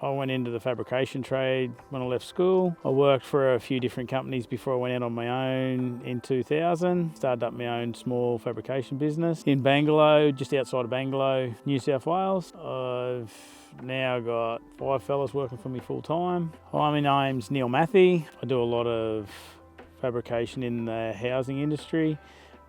I went into the fabrication trade when I left school. I worked for a few different companies before I went out on my own in 2000. Started up my own small fabrication business in Bangalow, just outside of Bangalow, New South Wales. I've now got 5 fellas working for me full time. Hi, my name's Neil Mathie. I do a lot of fabrication in the housing industry.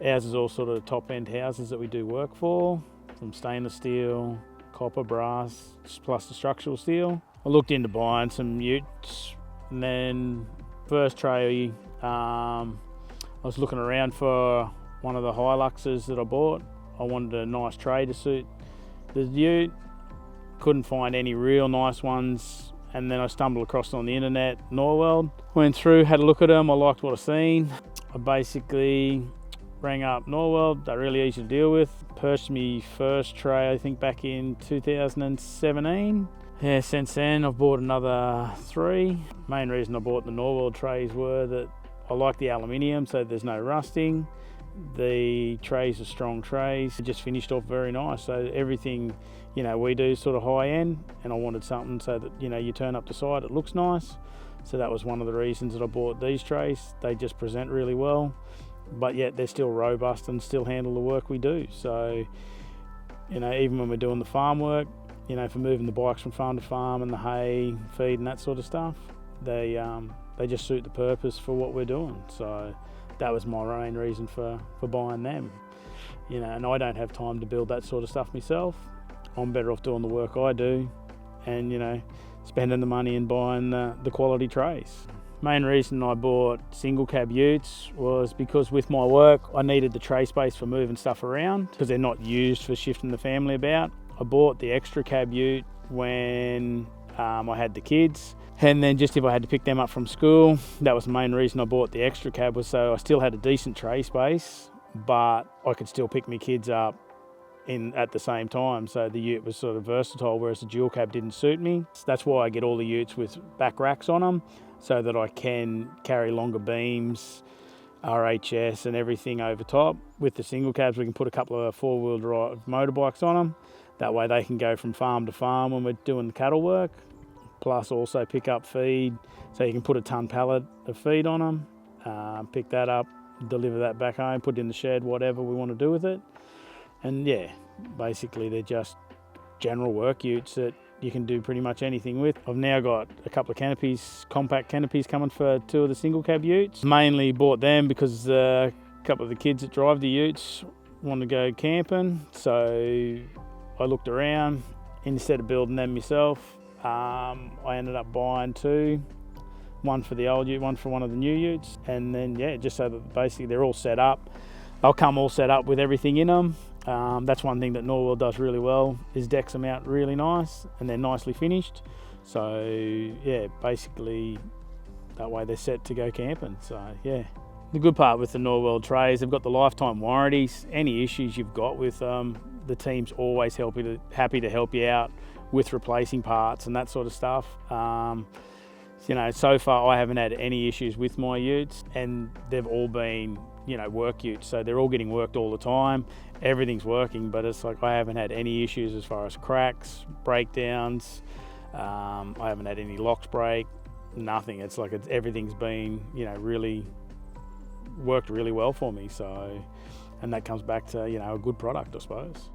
Ours is all sort of top end houses that we do work for, from stainless steel, copper, brass, plus the structural steel. I looked into buying some utes, and then first tray, I was looking around for one of the Hiluxes that I bought. I wanted a nice tray to suit the ute. Couldn't find any real nice ones, and then I stumbled across it on the internet, Norweld. Went through, had a look at them, I liked what I seen. I basically rang up Norweld, they're really easy to deal with. Purchased me first tray, I think back in 2017. Yeah, since then I've bought another 3. Main reason I bought the Norweld trays were that I like the aluminium, so there's no rusting. The trays are strong trays. It just finished off very nice. So everything, we do sort of high end, and I wanted something so that, you turn up the side, it looks nice. So that was one of the reasons that I bought these trays. They just present really well, but yet they're still robust and still handle the work we do. So, even when we're doing the farm work, for moving the bikes from farm to farm and the hay, feed and that sort of stuff, they just suit the purpose for what we're doing. So that was my main reason for buying them. And I don't have time to build that sort of stuff myself. I'm better off doing the work I do and, spending the money and buying the quality trays. Main reason I bought single cab utes was because with my work I needed the tray space for moving stuff around because they're not used for shifting the family about. I bought the extra cab ute when I had the kids, and then just if I had to pick them up from school, that was the main reason I bought the extra cab, was so I still had a decent tray space but I could still pick my kids up at the same time. So the ute was sort of versatile, whereas the dual cab didn't suit me. That's why I get all the utes with back racks on them, so that I can carry longer beams, RHS and everything over top. With the single cabs we can put a couple of 4-wheel drive motorbikes on them. That way they can go from farm to farm when we're doing the cattle work, plus also pick up feed. So you can put a ton pallet of feed on them, pick that up, deliver that back home, put it in the shed, whatever we want to do with it. And yeah, basically they're just general work utes that you can do pretty much anything with. I've now got a couple of canopies, compact canopies coming for 2 of the single cab utes. Mainly bought them because a couple of the kids that drive the utes want to go camping. So I looked around, instead of building them myself, I ended up buying 2. One for the old ute, one for one of the new utes. And then just so that basically they're all set up. They'll come all set up with everything in them. That's one thing that Norweld does really well, is decks them out really nice and they're nicely finished. So basically that way they're set to go camping. So the good part with the Norweld trays, they've got the lifetime warranties. Any issues you've got with them, the team's always happy to help you out with replacing parts and that sort of stuff. So far I haven't had any issues with my utes, and they've all been work utes, so they're all getting worked all the time. Everything's working, but it's like I haven't had any issues as far as cracks, breakdowns. I haven't had any locks break, nothing. It's like everything's been really worked really well for me. So, and that comes back to a good product, I suppose.